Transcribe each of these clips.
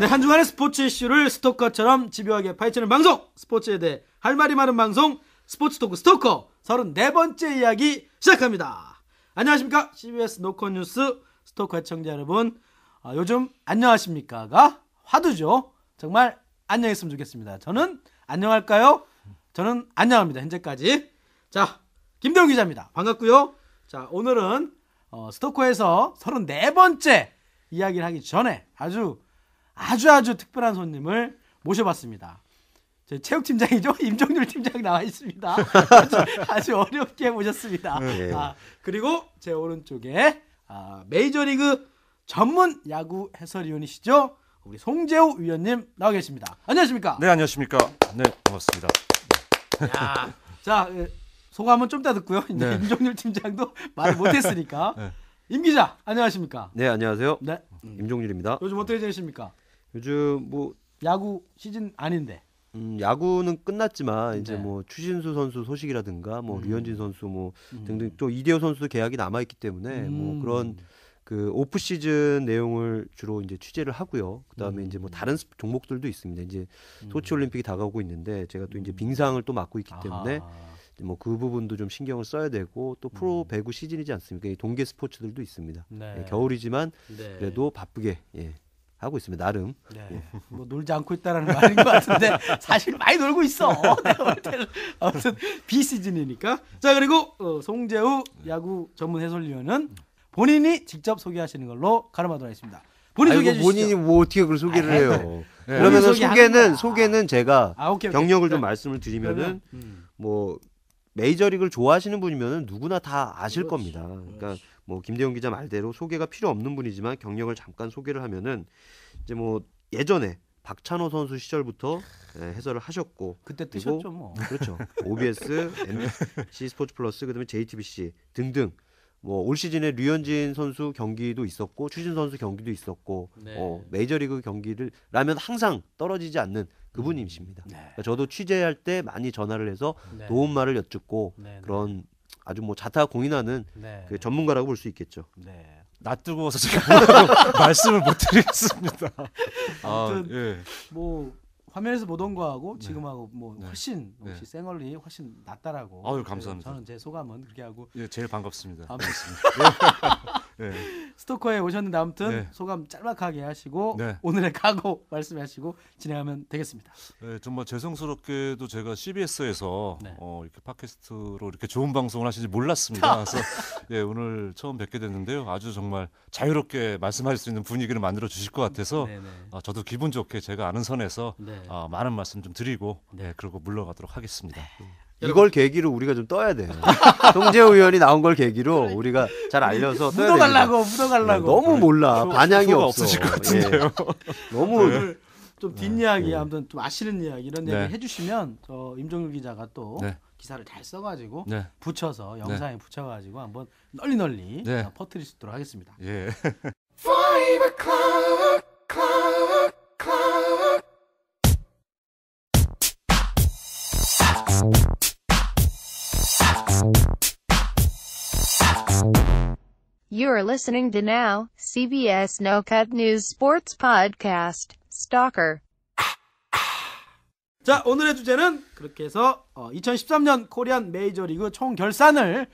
한 주간의 스포츠 이슈를 스토커처럼 집요하게 파헤치는 방송, 스포츠에 대해 할 말이 많은 방송, 스포츠 토크 스토커 34번째 이야기 시작합니다. 안녕하십니까? CBS 노컷뉴스 스토커 시청자 여러분, 요즘 안녕하십니까가 화두죠. 정말 안녕했으면 좋겠습니다. 저는 안녕할까요? 저는 안녕합니다. 현재까지. 자, 김대웅 기자입니다. 반갑고요. 자, 오늘은 스토커에서 34번째 이야기를 하기 전에 아주 특별한 손님을 모셔봤습니다. 제 체육팀장이죠. 임종률 팀장이 나와 있습니다. 아주 어렵게 모셨습니다. 네. 그리고 제 오른쪽에 메이저리그 전문 야구 해설위원이시죠. 우리 송재우 위원님 나와 계십니다. 안녕하십니까? 네, 안녕하십니까? 네, 반갑습니다. 야, 자, 소감은 좀 이따 듣고요. 이제 네. 임종률 팀장도 말을 못했으니까. 네. 임 기자, 안녕하십니까? 네, 안녕하세요. 네. 임종률입니다. 요즘 어떻게 지내십니까? 요즘 야구 시즌 아닌데. 야구는 끝났지만 이제 네. 뭐 추신수 선수 소식이라든가 뭐 류현진 선수 뭐 등등 또 이대호 선수도 계약이 남아 있기 때문에 뭐 그런 그 오프 시즌 내용을 주로 이제 취재를 하고요. 그다음에 이제 뭐 다른 종목들도 있습니다. 이제 소치 올림픽이 다가오고 있는데 제가 또 이제 빙상을 또 맡고 있기 때문에 뭐 그 부분도 좀 신경을 써야 되고 또 프로 배구 시즌이지 않습니까? 이 동계 스포츠들도 있습니다. 네. 예, 겨울이지만 네. 그래도 바쁘게 하고 있습니다. 나름. 네. 뭐 놀지 않고 있다라는 말인 것 같은데 사실 많이 놀고 있어. 내가 볼 때는. 아무튼 비시즌이니까. 자, 그리고 송재우 야구 전문 해설위원은 본인이 직접 소개하시는 걸로 가름하도록 하겠습니다. 본인 소개해 주시죠. 본인이 뭐 어떻게 그걸 소개를 해요? 네. 그러면은 소개하는 거야. 소개는 제가 오케이. 경력을 좀 네. 말씀을 드리면은 그러면, 뭐 메이저리그를 좋아하시는 분이면은 누구나 다 아실 그렇지. 겁니다. 그러니까 뭐 김대웅 기자 말대로 소개가 필요 없는 분이지만 경력을 잠깐 소개를 하면은 이제 뭐 예전에 박찬호 선수 시절부터 해설을 하셨고 그때 그리고 뜨셨죠 뭐. 그렇죠. OBS, NBC 스포츠 플러스 그다음에 JTBC 등등 뭐 올 시즌에 류현진 선수 경기도 있었고 추신 선수 경기도 있었고 네. 메이저리그 경기를 라면 항상 떨어지지 않는 그분이십니다. 네. 그러니까 저도 취재할 때 많이 전화를 해서 네. 도움말을 여쭙고 네. 그런 아주 뭐 자타가 공인하는 네. 그 전문가라고 볼 수 있겠죠. 네. 나 뜨거워서 제가 뭐라고 말씀을 못 드리겠습니다. 아무튼 예. 뭐 화면에서 보던 거하고 지금하고 뭐 네. 훨씬 네. 혹시 생얼리 훨씬 낫다라고. 아유, 감사합니다. 저는 제 소감은 그렇게 하고. 예, 제일 반갑습니다. 아무튼 예. 스토커에 오셨는데 아무튼 네. 소감 짤막하게 하시고 네. 오늘의 각오 말씀하시고 진행하면 되겠습니다. 예, 정말 죄송스럽게도 제가 CBS에서 네. 이렇게 팟캐스트로 이렇게 좋은 방송을 하시는지 몰랐습니다. 그래서 예, 오늘 처음 뵙게 됐는데요. 아주 정말 자유롭게 말씀하실 수 있는 분위기를 만들어 주실 것 같아서 네네. 저도 기분 좋게 제가 아는 선에서 네. 많은 말씀 좀 드리고 그러고 물러가도록 하겠습니다. 이걸 계기로 우리가 좀 떠야 돼요. 송재우 의원이 나온 걸 계기로 우리가 잘 알려서 떠야 묻어가려고 됩니다. 묻어가려고. 너무 몰라. 반향이 표가 없어. 없어질 것 같은데요. 예. 너무 오늘 좀 뒷이야기 아무튼 좀 아시는 이야기 이런 네. 얘기 해주시면 저 임종률 기자가 또 네. 기사를 잘 써가지고 네. 붙여서 영상에 붙여가지고 한번 널리 네. 퍼뜨릴 수 있도록 하겠습니다. 예. You are listening to now, CBS No Cut News Sports Podcast, Stalker. 자, 오늘의 주제는 그렇게 해서 2013년 코리안 메이저리그 총결산을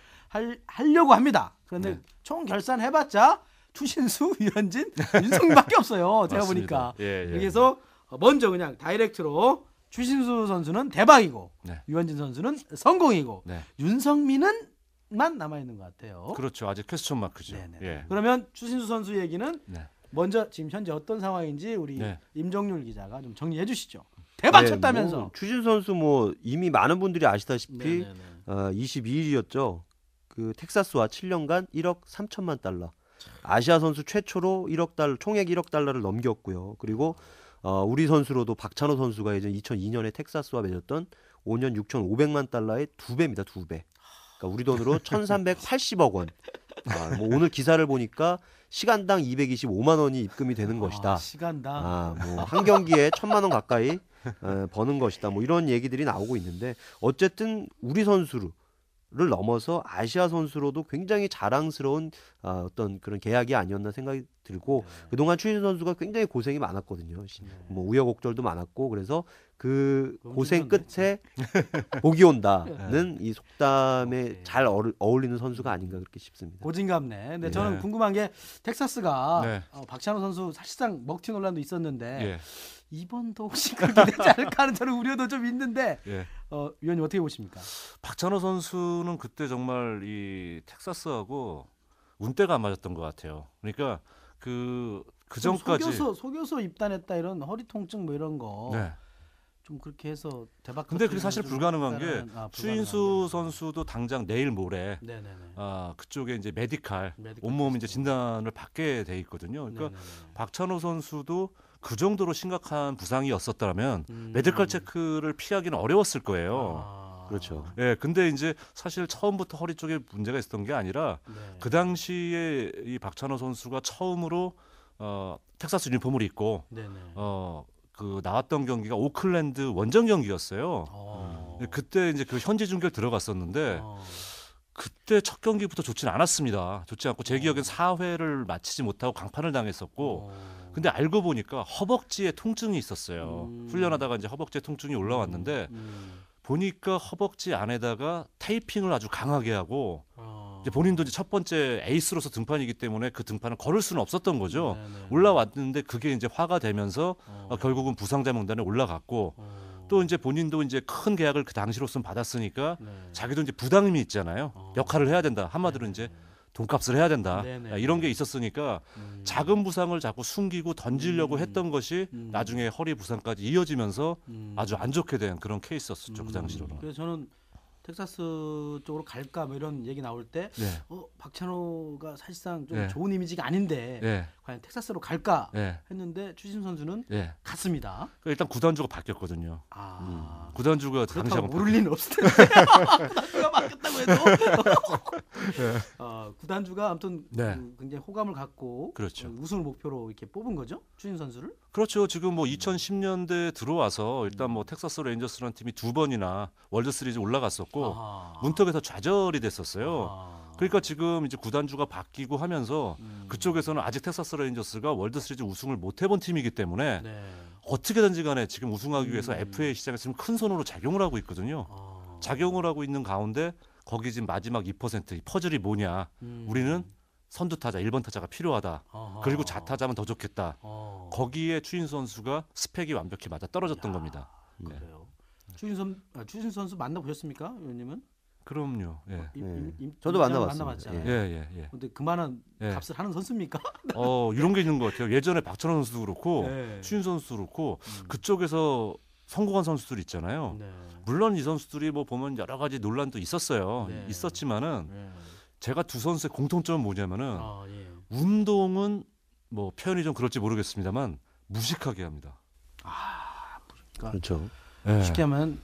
하려고 합니다. 그런데 총결산 해봤자 추신수, 류현진, 윤성민밖에 없어요. 제가 맞습니다. 보니까. 예, 예. 그래서 먼저 그냥 다이렉트로 추신수 선수는 대박이고 네. 류현진 선수는 성공이고 네. 윤성민은만 남아있는 것 같아요. 그렇죠. 아직 퀘스천 마크죠. 네네. 예. 그러면 추신수 선수 얘기는 네. 먼저 지금 현재 어떤 상황인지 우리 네. 임종률 기자가 좀 정리해 주시죠. 대박 네, 쳤다면서. 뭐, 추신 선수 뭐 이미 많은 분들이 아시다시피 네네네. 22일이었죠. 그 텍사스와 7년간 1억 3천만 달러. 아시아 선수 최초로 1억 달러, 총액 1억 달러를 넘겼고요. 그리고 우리 선수로도 박찬호 선수가 예전 2002년에 텍사스와 맺었던 5년 6,500만 달러의 2배입니다. 2배. 그러니까 우리 돈으로 1,380억 원. 뭐 오늘 기사를 보니까 시간당 225만 원이 입금이 되는 것이다. 시간당. 뭐 한 경기에 1,000만 원 가까이 버는 것이다. 뭐 이런 얘기들이 나오고 있는데 어쨌든 우리 선수로 넘어서 아시아 선수로도 굉장히 자랑스러운 어떤 그런 계약이 아니었나 생각이 들고 그동안 추신수 선수가 굉장히 고생이 많았거든요. 뭐 우여곡절도 많았고 그래서 그 고생 끝에 복이 온다는 이 속담에 잘 어울리는 선수가 아닌가 그렇게 싶습니다. 고진감네. 근데 저는 궁금한 게 텍사스가 박찬호 선수 사실상 먹튀 논란도 있었는데 이번도 혹시 그렇게 되지 않을까 하는 저는 우려도 좀 있는데 위원님 어떻게 보십니까? 박찬호 선수는 그때 정말 이 텍사스하고 운때가 안 맞았던 것 같아요. 그러니까 그 전까지 속여서 입단했다 이런 허리 통증 뭐 이런 거. 좀 그렇게 해서 대박. 근데 그게 사실 불가능한 게 추신수 선수도 당장 내일 모레 그쪽에 이제 메디칼 온몸 이제 진단을 받게 돼 있거든요. 그러니까 박찬호 선수도 그 정도로 심각한 부상이었었다면 메디컬 체크를 피하기는 어려웠을 거예요. 그렇죠. 예, 근데 이제 사실 처음부터 허리 쪽에 문제가 있었던 게 아니라 그 당시에 이 박찬호 선수가 처음으로 텍사스 유니폼을 입고 그 나왔던 경기가 오클랜드 원정 경기였어요. 그때 이제 그 현지 중계를 들어갔었는데 그때 첫 경기부터 좋지는 않았습니다. 좋지 않고 제 기억엔 4회를 마치지 못하고 강판을 당했었고 근데 알고 보니까 허벅지에 통증이 있었어요. 훈련하다가 이제 허벅지에 통증이 올라왔는데 보니까 허벅지 안에다가 테이핑을 아주 강하게 하고 이제 본인도 이제 첫 번째 에이스로서 등판이기 때문에 그 등판을 걸을 수는 없었던 거죠. 올라왔는데 그게 이제 화가 되면서 결국은 부상자 명단에 올라갔고 또 이제 본인도 이제 큰 계약을 그 당시로서는 받았으니까 자기도 이제 부담이 있잖아요. 역할을 해야 된다. 한마디로 이제 돈값을 해야 된다. 이런 게 있었으니까 작은 부상을 자꾸 숨기고 던지려고 했던 것이 나중에 허리 부상까지 이어지면서 아주 안 좋게 된 그런 케이스였었죠. 그 당시로는. 그래서 저는 텍사스 쪽으로 갈까 뭐 이런 얘기 나올 때 박찬호가 사실상 좀 좋은 이미지가 아닌데 과연 텍사스로 갈까 했는데 추신수 선수는 갔습니다. 그러니까 일단 구단주가 바뀌었거든요. 구단주가 당시하고 모를 리는 없을 텐데 구단주가 바뀌었다고 해도 구단주가 아무튼 굉장히 호감을 갖고 우승을 목표로 이렇게 뽑은 거죠 추신수 선수를. 그렇죠. 지금 뭐 2010년대 들어와서 일단 뭐 텍사스 레인저스라는 팀이 2번이나 월드 시리즈 올라갔었고 문턱에서 좌절이 됐었어요. 그러니까 지금 이제 구단주가 바뀌고 하면서 그쪽에서는 아직 텍사스 레인저스가 월드 시리즈 우승을 못 해본 팀이기 때문에 어떻게든지 간에 지금 우승하기 위해서 FA 시장에 지금 큰 손으로 작용을 하고 있거든요. 작용을 하고 있는 가운데 거기 지금 마지막 2% 이 퍼즐이 뭐냐. 우리는 선두 타자 1번 타자가 필요하다. 그리고 좌타자면 더 좋겠다. 거기에 추신수 선수가 스펙이 완벽히 맞아 떨어졌던 겁니다. 그래요. 추신수 선수 만나보셨습니까, 의원님은? 그럼요. 저도 만나봤습니다. 근데 그만한 값을 하는 선수입니까? 이런 게 있는 것 같아요. 예전에 박찬호 선수도 그렇고 추신수 선수도 그렇고 그쪽에서 성공한 선수들 있잖아요. 물론 이 선수들이 뭐 보면 여러 가지 논란도 있었어요. 있었지만은 제가 두 선수의 공통점은 뭐냐면은 운동은 뭐 표현이 좀 그럴지 모르겠습니다만 무식하게 합니다. 그렇죠. 쉽게 하면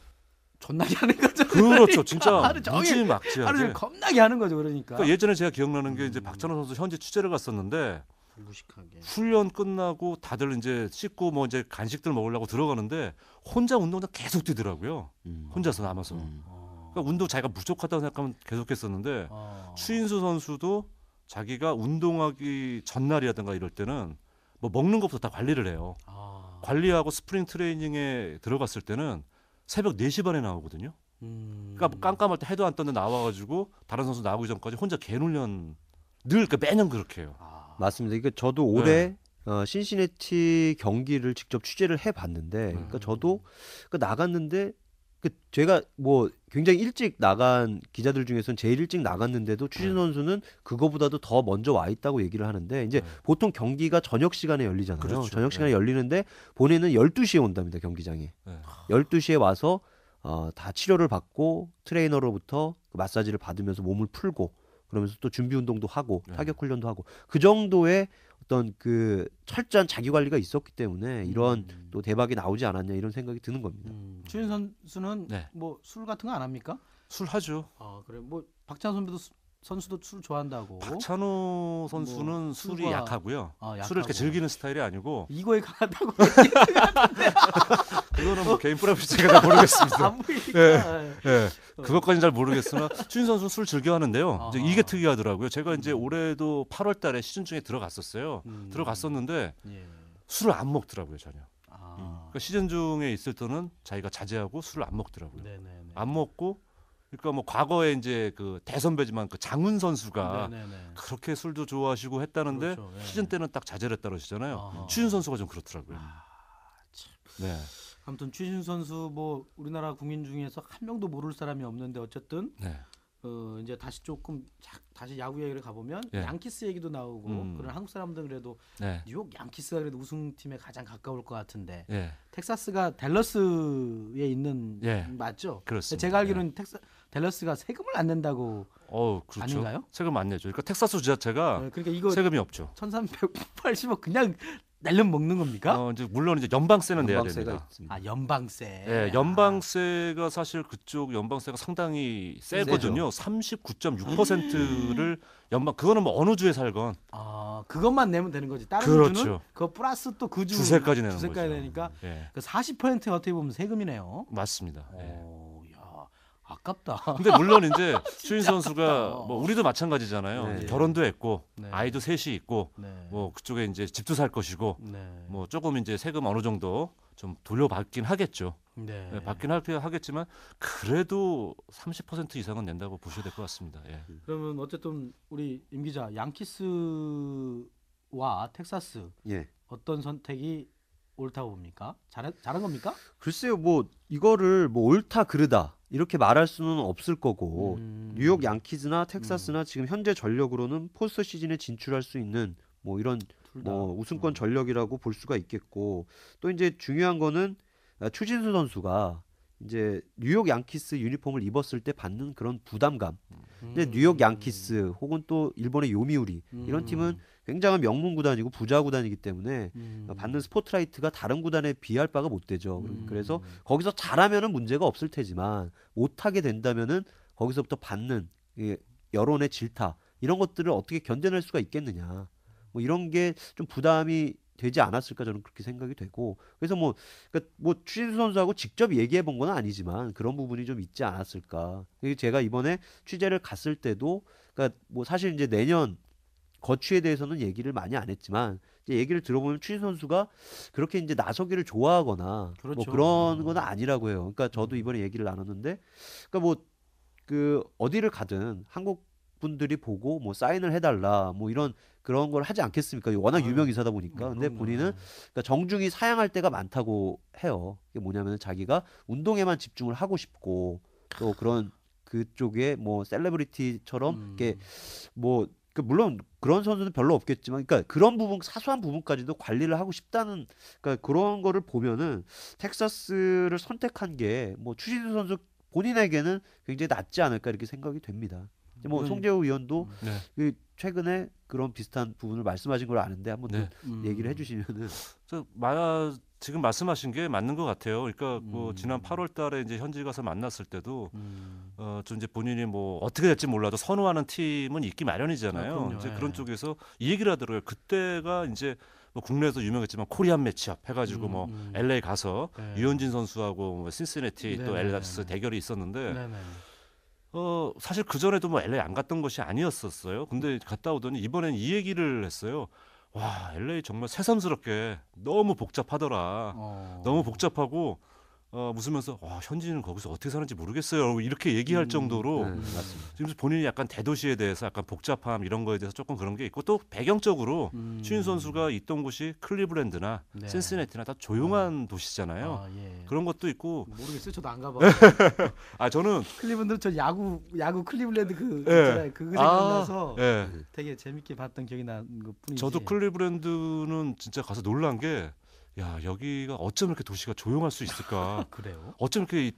존나게 하는 거죠. 그렇죠. 진짜 하루 종일 무지막지하게. 하루 종일 겁나게 하는 거죠. 그러니까 예전에 제가 기억나는 게 이제 박찬호 선수 현지 취재를 갔었는데 무식하게 훈련 끝나고 다들 이제 씻고 뭐 이제 간식들 먹으려고 들어가는데 혼자 운동장 계속 뛰더라고요. 혼자서 남아서. 그러니까 운동 자기가 부족하다고 생각하면 계속했었는데 추신수 선수도 자기가 운동하기 전날이라든가 이럴 때는 뭐 먹는 것부터 다 관리를 해요. 관리하고 스프링 트레이닝에 들어갔을 때는 새벽 4시 반에 나오거든요. 그러니까 깜깜할 때 해도 안 떴는데 나와가지고 다른 선수 나오기 전까지 혼자 개훈련 늘 그러니까 매년 그렇게 해요. 맞습니다. 그러니까 저도 올해 신시내티 경기를 직접 취재를 해봤는데, 그러니까 저도 나갔는데 제가 뭐 굉장히 일찍 나간 기자들 중에서는 제일 일찍 나갔는데도 추신수 선수는 그거보다도 더 먼저 와 있다고 얘기를 하는데 이제 보통 경기가 저녁 시간에 열리잖아요. 그렇죠. 저녁 시간에 열리는데 본인은 12시에 온답니다. 경기장에. 12시에 와서 다 치료를 받고 트레이너로부터 마사지를 받으면서 몸을 풀고 그러면서 또 준비 운동도 하고 타격 훈련도 하고 그 정도의 어떤 그 철저한 자기 관리가 있었기 때문에 이런 또 대박이 나오지 않았냐 이런 생각이 드는 겁니다. 추신수 선수는 뭐 술 같은 거 안 합니까? 술 하죠. 그래 뭐 박찬호 선수도 술 좋아한다고. 박찬호 선수는 뭐, 술이 술과- 약하고요. 약하고. 술을 이렇게 즐기는 스타일이 아니고 이거에 강하다고. 그거는 뭐 개인 프라이버시가 잘 모르겠습니다. 안 보이니까. 예, 그것까지는 잘 모르겠으나 추신 선수 술 즐겨 하는데요. 이제 이게 특이하더라고요. 제가 이제 올해도 8월달에 시즌 중에 들어갔었어요. 들어갔었는데 예. 술을 안 먹더라고요 전혀. 아. 그러니까 시즌 중에 있을 때는 자기가 자제하고 술을 안 먹더라고요. 네네네. 안 먹고 그러니까 뭐 과거에 이제 그 대선배지만 그 장훈 선수가 네네네. 그렇게 술도 좋아하시고 했다는데 그렇죠. 예. 시즌 때는 딱 자제를 했다 그러시잖아요. 아하. 추신 선수가 좀 그렇더라고요. 네. 아무튼 추신 선수 뭐 우리나라 국민 중에서 한 명도 모를 사람이 없는데 어쨌든 네. 이제 다시 조금 다시 야구 얘기를 가보면 예. 양키스 얘기도 나오고 그런 한국 사람들은 그래도 네. 뉴욕 양키스가 그래도 우승팀에 가장 가까울 것 같은데 예. 텍사스가 댈러스에 있는 예. 맞죠? 그렇습니다. 제가 알기로는 댈러스가 세금을 안 낸다고 그렇죠. 아닌가요? 세금 안 내죠. 그러니까 텍사스 주 자체가 그러니까 이거 세금이 없죠. 1,380억 그냥 내려면 먹는 겁니까? 이제 물론 이제 연방세는 내야 연방세가 됩니다. 있습니다. 아 연방세. 예, 연방세가 사실 그쪽 연방세가 상당히 세거든요. 39.6%를 연방 그거는 뭐 어느 주에 살건 그것만 내면 되는 거지. 다른 그렇죠. 주는 그거 플러스 또 그 주 주세까지 내는 주세까지 거죠. 내니까 예, 그 40% 어떻게 보면 세금이네요. 맞습니다. 예. 야, 아깝다. 근데 물론 이제 추신 진짜 선수가 아깝다. 뭐 우리도 마찬가지잖아요. 네. 결혼도 했고 네. 아이도 셋이 있고 네. 뭐 그쪽에 이제 집도 살 것이고 네. 뭐 조금 이제 세금 어느 정도 좀 돌려받긴 하겠죠. 네. 예, 받긴 하겠지만 그래도 30% 이상은 낸다고 보셔야 될 것 같습니다. 예. 그러면 어쨌든 우리 임 기자 양키스와 텍사스 예. 어떤 선택이 옳다고 봅니까? 잘한 겁니까? 글쎄요, 뭐 이거를 뭐 옳다 그르다 이렇게 말할 수는 없을 거고 뉴욕 양키즈나 텍사스나 지금 현재 전력으로는 포스트 시즌에 진출할 수 있는 뭐 이런 둘 다. 뭐 우승권 전력이라고 볼 수가 있겠고 또 이제 중요한 거는 추신수 선수가 이제 뉴욕 양키스 유니폼을 입었을 때 받는 그런 부담감. 근데 뉴욕 양키스 혹은 또 일본의 요미우리 이런 팀은 굉장한 명문 구단이고 부자 구단이기 때문에 받는 스포트라이트가 다른 구단에 비할 바가 못 되죠. 그래서 거기서 잘하면은 문제가 없을 테지만 못하게 된다면은 거기서부터 받는 여론의 질타 이런 것들을 어떻게 견뎌낼 수가 있겠느냐. 뭐 이런 게 좀 부담이 되지 않았을까 저는 그렇게 생각이 되고 그래서 그러니까 추신수 선수하고 직접 얘기해 본 건 아니지만 그런 부분이 좀 있지 않았을까. 제가 이번에 취재를 갔을 때도 그러니까 뭐 사실 이제 내년 거취에 대해서는 얘기를 많이 안 했지만 이제 얘기를 들어보면 추신수 선수가 그렇게 이제 나서기를 좋아하거나 그렇죠. 뭐 그런 건 아니라고 해요. 그러니까 저도 이번에 얘기를 나눴는데 그러니까 뭐 그 어디를 가든 한국 분들이 보고 뭐 사인을 해달라 뭐 이런 그런 걸 하지 않겠습니까? 워낙 유명 인사다 보니까. 근데 본인은 그러니까 정중히 사양할 때가 많다고 해요. 이게 뭐냐면 자기가 운동에만 집중을 하고 싶고 또 그런 그쪽에 뭐 셀레브리티처럼 이렇게 뭐 물론 그런 선수는 별로 없겠지만 그러니까 그런 부분 사소한 부분까지도 관리를 하고 싶다는 그러니까 그런 거를 보면은 텍사스를 선택한 게 뭐 추신수 선수 본인에게는 굉장히 낫지 않을까 이렇게 생각이 됩니다. 뭐 송재우 의원도 네. 그 최근에 그런 비슷한 부분을 말씀하신 걸 아는데 한번 네. 또 얘기를 해주시면은 지금 말씀하신 게 맞는 것 같아요. 그러니까 뭐 지난 8월달에 이제 현지 가서 만났을 때도 좀 이제 본인이 뭐 어떻게 될지 몰라도 선호하는 팀은 있기 마련이잖아요. 그럼요. 이제 예. 그런 쪽에서 이 얘기를 하더라고요. 그때가 이제 뭐 국내에서 유명했지만 코리안 매치업 해가지고 뭐 LA 가서 네. 유현진 선수하고 뭐 신시내티 또 네네네. LA다스 대결이 있었는데 네네. 사실 그 전에도 뭐 LA 안 갔던 것이 아니었었어요. 근데 갔다 오더니 이번엔 이 얘기를 했어요. 와, LA 정말 새삼스럽게 너무 복잡하더라. 너무 복잡하고 웃으면서 와, 현지는 거기서 어떻게 사는지 모르겠어요. 이렇게 얘기할 정도로 맞습니다. 지금 본인이 약간 대도시에 대해서 약간 복잡함 이런 거에 대해서 조금 그런 게 있고 또 배경적으로 추신 선수가 있던 곳이 클리블랜드나 네. 신시내티나 다 조용한 도시잖아요. 예. 그런 것도 있고 모르겠어요. 저도 안 가봐. 저는 클리블랜드 저 야구 클리블랜드 그 예. 있잖아요. 그거 생각나서 예. 되게 재밌게 봤던 기억이 나는 것뿐이지. 저도 클리블랜드는 진짜 가서 놀란 게 야, 여기가 어쩜 이렇게 도시가 조용할 수 있을까? 그래요? 어쩜 이렇게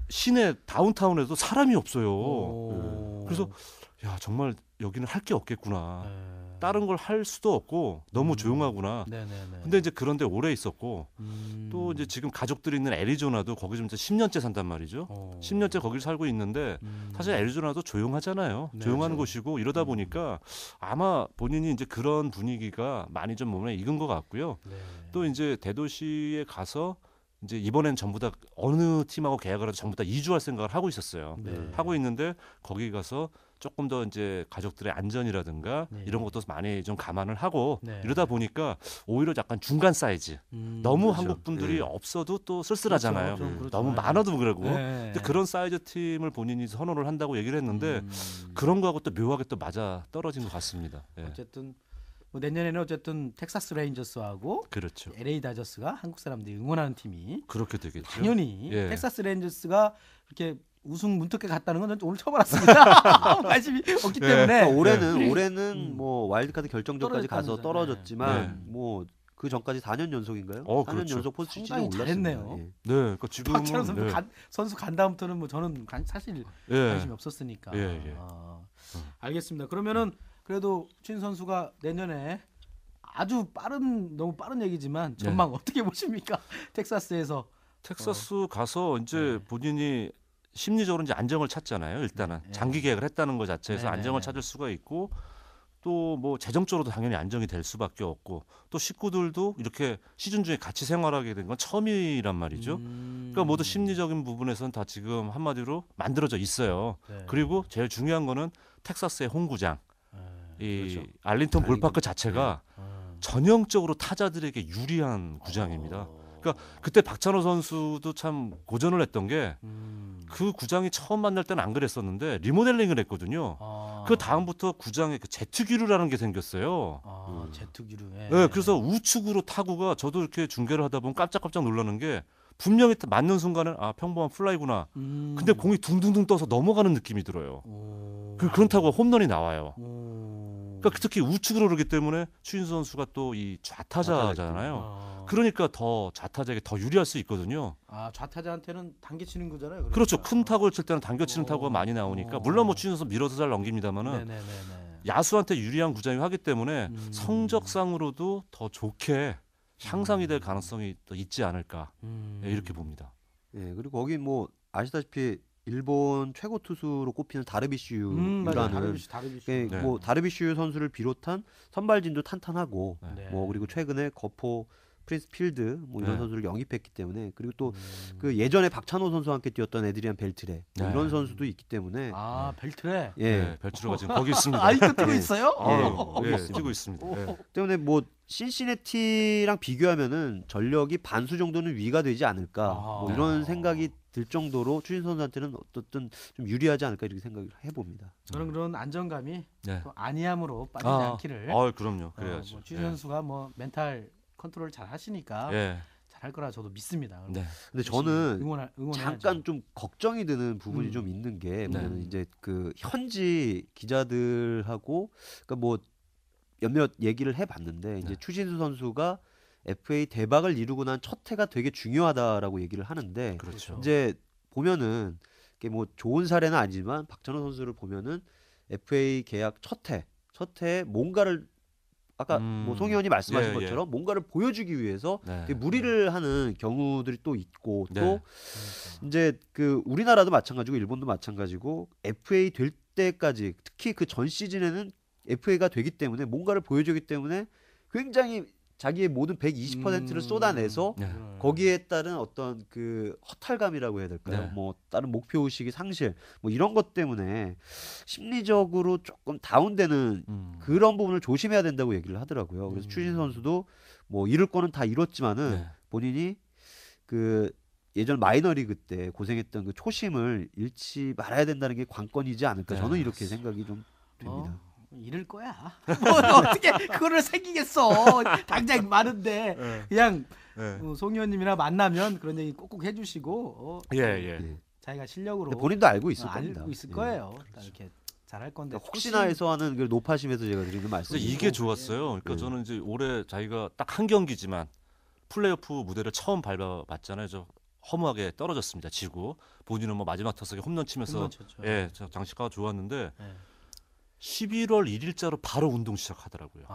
시내 다운타운에도 사람이 없어요. 그래서 야, 정말 여기는 할 게 없겠구나. 다른 걸 할 수도 없고 너무 조용하구나. 네네네. 근데 이제 그런데 오래 있었고 또 이제 지금 가족들이 있는 애리조나도 거기 좀 이제 10년째 산단 말이죠. 10년째 거기를 살고 있는데 사실 애리조나도 조용하잖아요. 네, 조용한 그렇죠. 곳이고 이러다 보니까 아마 본인이 이제 그런 분위기가 많이 좀 몸에 익은 것 같고요. 네. 또 이제 대도시에 가서 이제 이번엔 전부 다 어느 팀하고 계약을 해도 전부 다 이주할 생각을 하고 있었어요. 네. 하고 있는데 거기 가서 조금 더 이제 가족들의 안전이라든가 네. 이런 것도 많이 좀 감안을 하고 네. 이러다 보니까 오히려 약간 중간 사이즈. 너무 그렇죠. 한국 분들이 네. 없어도 또 쓸쓸하잖아요. 그렇죠. 너무 많아도 그러고. 네. 근데 그런 사이즈 팀을 본인이 선호를 한다고 얘기를 했는데 그런 거하고 또 묘하게 또 맞아 떨어진 것 같습니다. 예. 어쨌든 뭐 내년에는 어쨌든 텍사스 레인저스하고 그렇죠. LA 다저스가 한국 사람들이 응원하는 팀이 그렇게 되겠죠. 당연히 예. 텍사스 레인저스가 이렇게 우승 문턱에 갔다는 건 오늘 처음 알았습니다. 관심이 없기 예. 때문에 그러니까 올해는 뭐 와일드카드 결정전까지 가서 떨어졌다면서요. 떨어졌지만 네. 뭐 그 전까지 4년 연속인가요? 4년 그렇죠. 연속 포스트 시즌에 상당히 올랐습니다. 잘했네요. 예. 네, 그러니까 지금은 박찬호 선수, 예. 선수 간 다음부터는 뭐 저는 사실 예. 관심이 없었으니까. 예, 예. 알겠습니다. 그러면은 그래도 친 선수가 내년에 아주 너무 빠른 얘기지만 전망 어떻게 보십니까? 텍사스에서 텍사스 가서 이제 네. 본인이 심리적으로 이제 안정을 찾잖아요. 일단은 네. 장기 계약을 했다는 것 자체에서 네, 안정을 네, 찾을 수가 있고 또 뭐 재정적으로도 당연히 안정이 될 수밖에 없고 또 식구들도 이렇게 시즌 중에 같이 생활하게 된 건 처음이란 말이죠. 그러니까 모두 심리적인 부분에서는 다 지금 한마디로 만들어져 있어요. 네. 그리고 제일 중요한 거는 텍사스의 홈구장 이 그렇죠. 알링턴 볼파크 자체가 네. 전형적으로 타자들에게 유리한 구장입니다. 그러니까 그때 박찬호 선수도 참 고전을 했던 게 그 구장이 처음 만날 때는 안 그랬었는데 리모델링을 했거든요. 그 다음부터 구장에 그 제트기류라는 게 생겼어요. 제트기류. 네, 그래서 우측으로 타구가 저도 이렇게 중계를 하다 보면 깜짝깜짝 놀라는 게 분명히 맞는 순간은 아 평범한 플라이구나. 근데 공이 둥둥둥 떠서 넘어가는 느낌이 들어요. 그런 타구가 홈런이 나와요. 그러니까 특히 우측으로 그러기 때문에 추인수 선수가 또 이 좌타자잖아요. 그러니까 더 좌타자에게 더 유리할 수 있거든요. 좌타자한테는 당겨치는 거잖아요. 그러니까. 그렇죠. 큰 타구를 칠 때는 당겨치는 타구가 많이 나오니까 물론 뭐 추인수 선수 밀어서 잘 넘깁니다만은 네네네. 야수한테 유리한 구장이 하기 때문에 성적상으로도 더 좋게 향상이 될 가능성이 또 있지 않을까 네, 이렇게 봅니다. 예, 그리고 거기 뭐 아시다시피 일본 최고 투수로 꼽히는 다르비슈유라는 다르비슈. 예, 네. 뭐 다르비슈유 선수를 비롯한 선발진도 탄탄하고 네. 뭐 그리고 최근에 거포 프린스 필드 뭐 이런 네. 선수를 영입했기 때문에 그리고 또 그 예전에 박찬호 선수와 함께 뛰었던 에드리안 벨트레 뭐 네. 이런 선수도 있기 때문에 벨트레. 예 네, 별주로가 지금 거기 있습니다. 이거 뛰고 예. 있어요? 예, 뛰고 있습니다. 예. 때문에 뭐 신시내티랑 비교하면은 전력이 반수 정도는 위가 되지 않을까 뭐 이런 생각이 들 정도로 추신 선수한테는 어떻든 좀 유리하지 않을까 이렇게 생각을 해봅니다. 저는 그런 안정감이 네. 또 안이함으로 빠지지 않기를. 그럼요. 그래야죠. 추신 선수가 뭐 멘탈 컨트롤 잘 하시니까 예. 잘할 거라 저도 믿습니다. 네. 근데 저는 응원해야죠. 잠깐 좀 걱정이 드는 부분이 좀 있는 게 뭐냐면 이제 그 현지 기자들하고 그러니까 뭐 몇몇 얘기를 해봤는데 이제 추신수 선수가 FA 대박을 이루고 난 첫 해가 되게 중요하다라고 얘기를 하는데 그렇죠. 이제 보면은 이게 뭐 좋은 사례는 아니지만 박찬호 선수를 보면은 FA 계약 첫 해에 뭔가를 아까 뭐 송 의원이 말씀하신 예, 것처럼 뭔가를 보여주기 위해서 네. 되게 무리를 하는 경우들이 또 있고 네. 또 이제 그 우리나라도 마찬가지고 일본도 마찬가지고 FA 될 때까지 특히 그 전 시즌에는 FA가 되기 때문에 뭔가를 보여주기 때문에 굉장히 자기의 모든 120%를 쏟아내서 네. 거기에 따른 어떤 그 허탈감이라고 해야 될까요? 네. 뭐 다른 목표 의식의 상실 뭐 이런 것 때문에 심리적으로 조금 다운되는 그런 부분을 조심해야 된다고 얘기를 하더라고요. 그래서 추신 선수도 뭐 이룰 거는 다 이뤘지만은 네. 본인이 그 예전 마이너리그 때 고생했던 그 초심을 잃지 말아야 된다는 게 관건이지 않을까. 네. 저는 이렇게 생각이 좀 됩니다. 잃을 거야. 뭐 어떻게 그거를 새기겠어. 당장 많은데 그냥 송 의원님이랑 만나면 그런 얘기 꼭꼭 해주시고 예. 자기가 실력으로 근데 본인도 알고 있을 겁니다. 알고 있을 예. 거예요. 이렇게 잘할 건데 그러니까 혹시나 해서 하는 그 노파심에서 제가 드리는 말씀. 근데 이게 좋았어요. 그러니까 저는 이제 올해 자기가 딱 한 경기지만 플레이오프 무대를 처음 밟아봤잖아요. 저 허무하게 떨어졌습니다. 지고 본인은 뭐 마지막 타석에 홈런 치면서 홈런 쳤죠. 저 장식화가 좋았는데 네. 11월 1일자로 바로 운동 시작하더라고요.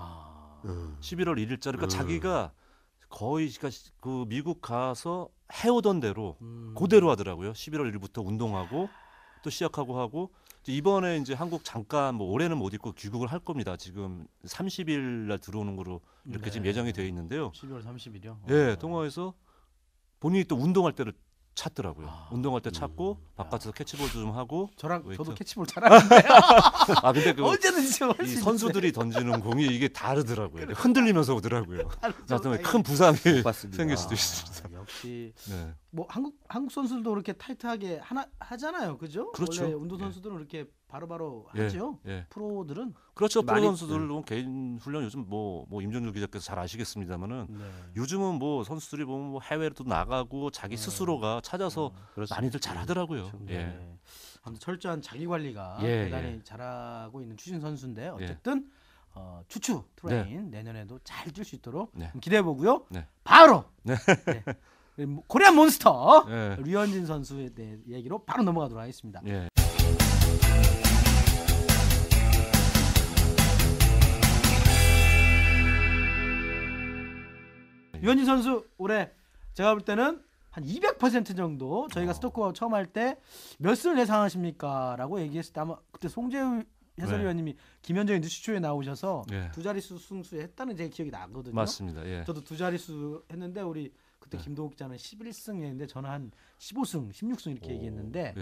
11월 1일자 그러니까 자기가 거의 그 미국 가서 해오던 대로 그대로 하더라고요. 11월 1일부터 운동하고 또 시작하고 하고 이번에 이제 한국 잠깐 뭐 올해는 못 있고 귀국을 할 겁니다. 지금 30일 날 들어오는 거로 이렇게 지금 예정이 되어 있는데요. 12월 30일이요. 예, 동호회에서 본인이 또 운동할 때를 찾더라고요. 운동할 때 찾고 바깥에서 캐치볼도 좀 하고. 저도 캐치볼 잘하는데. 아 근데 그 언제든지 이 선수들이 던지는 공이 이게 다르더라고요. 흔들리면서 오더라고요. 나중에 큰 부상이 생길 수도 있습니다. 역시 네. 뭐 한국 선수들도 그렇게 타이트하게 하잖아요, 그죠? 그렇죠. 원래 운동 선수들은 이렇게 바로바로 하죠. 프로들은 그렇죠. 프로 많이- 선수들 개인 훈련 요즘 뭐 임준규 기자께서 잘 아시겠습니다만은 요즘은 뭐 선수들이 보면 뭐 해외로도 나가고 자기 스스로가 찾아서 많이들 잘 하더라고요. 예. 아무튼 철저한 자기 관리가 예, 대단히 잘하고 있는 추신 선수인데 어쨌든 추추 트레인 내년에도 잘 뛸 수 있도록 기대해 보고요. 네. 바로 네. 코리안 몬스터 예. 류현진 선수에 대해 얘기로 바로 넘어가도록 하겠습니다. 예. 류현진 선수 올해 제가 볼 때는 한 200% 정도 저희가 스토커 처음 할 때 몇 승을 예상하십니까?라고 얘기했을 때 아마 그때 송재우 해설위원님이 김현정의 뉴스쇼에 나오셔서 두 자릿수 승수 했다는 제 기억이 나거든요. 맞습니다. 예. 저도 두 자릿수 했는데 우리 그때 김동욱 기자는 11승 했는데 저는 한 15승, 16승 이렇게 얘기했는데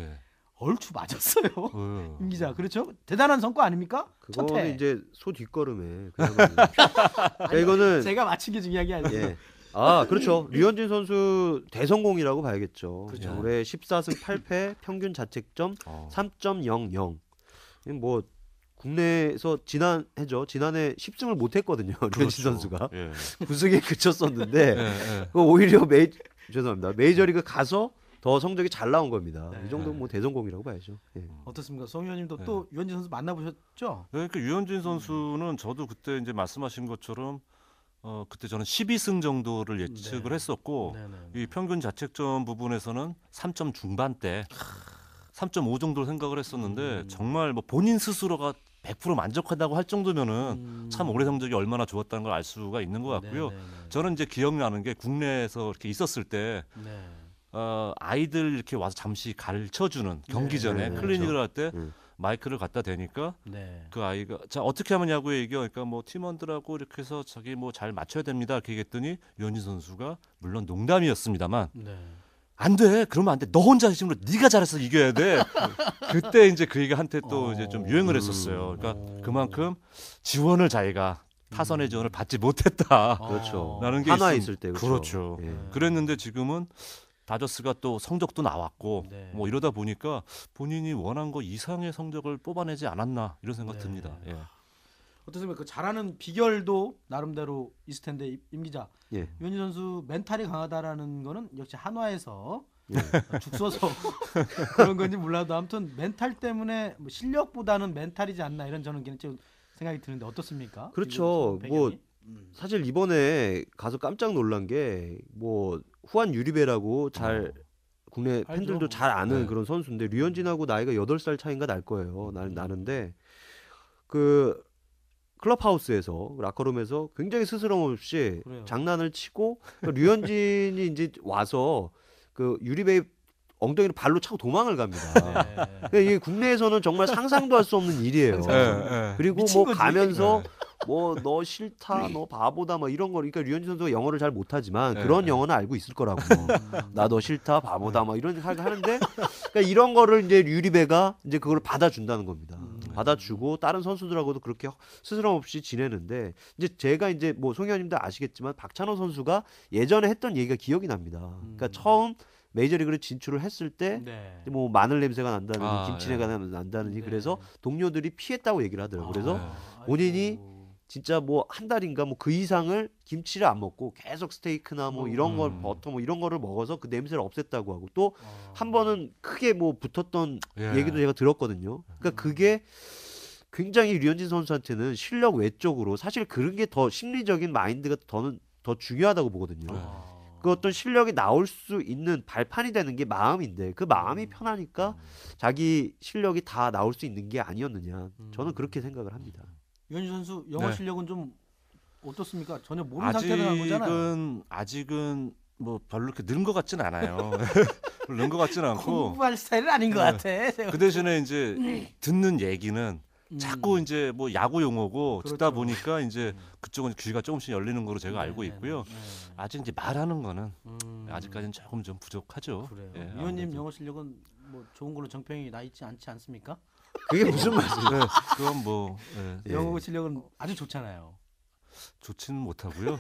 얼추 맞았어요. 임 기자 그렇죠? 대단한 성과 아닙니까? 그거는 이제 소 뒷걸음에. 그러니까 이거는 제가 맞힌 게 중요한 게 아니에요. 예. 아 그렇죠. 류현진 선수 대성공이라고 봐야겠죠. 그렇죠. 올해 14승 8패, 평균 자책점 3.00. 뭐 국내에서 지난해 10승을 못했거든요. 류현진 선수가 9승에 그쳤었는데 오히려 죄송합니다. 메이저리그 가서 더 성적이 잘 나온 겁니다. 이 정도면 뭐 대성공이라고 봐야죠. 예. 어떻습니까, 송 의원님도 또 류현진 선수 만나보셨죠? 그러니까 유현진 선수는 저도 그때 이제 말씀하신 것처럼 그때 저는 12승 정도를 예측을 했었고 이 평균 자책점 부분에서는 3점 중반대, 3.5 정도를 생각을 했었는데 정말 뭐 본인 스스로가 100% 만족한다고 할 정도면은 참 올해 성적이 얼마나 좋았다는 걸 알 수가 있는 것 같고요. 저는 이제 기억나는 게 국내에서 이렇게 있었을 때 아이들 이렇게 와서 잠시 가르쳐주는 경기 전에 클리닉을 할 때 마이크를 갖다 대니까 그 아이가 자 어떻게 하느냐고 얘기하니까 뭐 팀원들하고 이렇게 해서 자기 뭐 잘 맞춰야 됩니다 이렇게 얘기했더니 류현진 선수가 물론 농담이었습니다만 안 돼 그러면 안 돼 너 혼자 힘으로 네가 잘해서 이겨야 돼 그때 이제 그 얘기가 한때 또 이제 좀 유행을 했었어요. 그러니까 그만큼 지원을 자기가 타선의 지원을 받지 못했다. 그렇죠. 라는 게 한화에 있을 때 그렇죠. 예. 그랬는데 지금은 다저스가 또 성적도 나왔고 뭐 이러다 보니까 본인이 원한 거 이상의 성적을 뽑아내지 않았나 이런 생각 듭니다. 예. 어떻습니까? 그 잘하는 비결도 나름대로 있을 텐데 임 기자, 예. 류현진 선수 멘탈이 강하다라는 거는 역시 한화에서 죽 써서 그런 건지 몰라도 아무튼 멘탈 때문에 뭐 실력보다는 멘탈이지 않나 이런 저는 개인적으로 생각이 드는데 어떻습니까? 그렇죠. 뭐 사실 이번에 가서 깜짝 놀란 게 뭐 후안 유리베라고 잘 국내 팬들도 잘 아는 그런 선수인데 류현진하고 나이가 8살 차이인가 날 거예요. 나는데 그 클럽하우스에서 라커룸에서 굉장히 스스럼 없이 장난을 치고 류현진이 이제 와서 그 유리베 엉덩이를 발로 차고 도망을 갑니다. 그러니까 이게 국내에서는 정말 상상도 할 수 없는 일이에요. 그리고 뭐 가면서 뭐 너 싫다, 너 바보다, 뭐 이런 거. 그러니까 류현진 선수가 영어를 잘 못하지만 그런 영어는 알고 있을 거라고. 나 너 싫다, 바보다, 막 이런 하는데, 그러니까 이런 거를 이제 유리베가 이제 그걸 받아준다는 겁니다. 받아주고 다른 선수들하고도 그렇게 스스럼 없이 지내는데 이제 제가 이제 뭐 송 의원님도 아시겠지만 박찬호 선수가 예전에 했던 얘기가 기억이 납니다. 그러니까 처음 메이저리그를 진출을 했을 때 뭐 마늘 냄새가 난다느니 김치내가 난다느니 그래서 동료들이 피했다고 얘기를 하더라고요. 그래서 본인이 진짜 뭐 한 달인가 뭐 그 이상을 김치를 안 먹고 계속 스테이크나 뭐 이런 걸 버터 뭐 이런 거를 먹어서 그 냄새를 없앴다고 하고 또 한 번은 크게 뭐 붙었던 얘기도 제가 들었거든요. 그러니까 그게 굉장히 류현진 선수한테는 실력 외적으로 사실 그런 게 더 심리적인 마인드가 더 중요하다고 보거든요. 그 어떤 실력이 나올 수 있는 발판이 되는 게 마음인데 그 마음이 편하니까 자기 실력이 다 나올 수 있는 게 아니었느냐. 저는 그렇게 생각을 합니다. 류현진 선수 영어 실력은 좀 어떻습니까? 전혀 모르는 상태라는 거잖아요. 아직은 뭐 별로 이렇게 는 것 같지는 않아요. 는 것 같지는 않고 공부할 스타일은 아닌 것 같아. 그 대신에 이제 듣는 얘기는 자꾸 이제 뭐 야구 용어고 그렇죠. 듣다 보니까 이제 그쪽은 귀가 조금씩 열리는 거로 제가 알고 있고요. 네. 아직 이제 말하는 거는 아직까지는 조금 좀 부족하죠. 그래요. 예, 위원님 아무래도. 영어 실력은 뭐 좋은 걸로 정평이 나 있지 않지 않습니까? 그게 무슨 말이에요? 네, 그건 뭐 예. 영어 실력은 아주 좋잖아요. 좋지는 못하고요.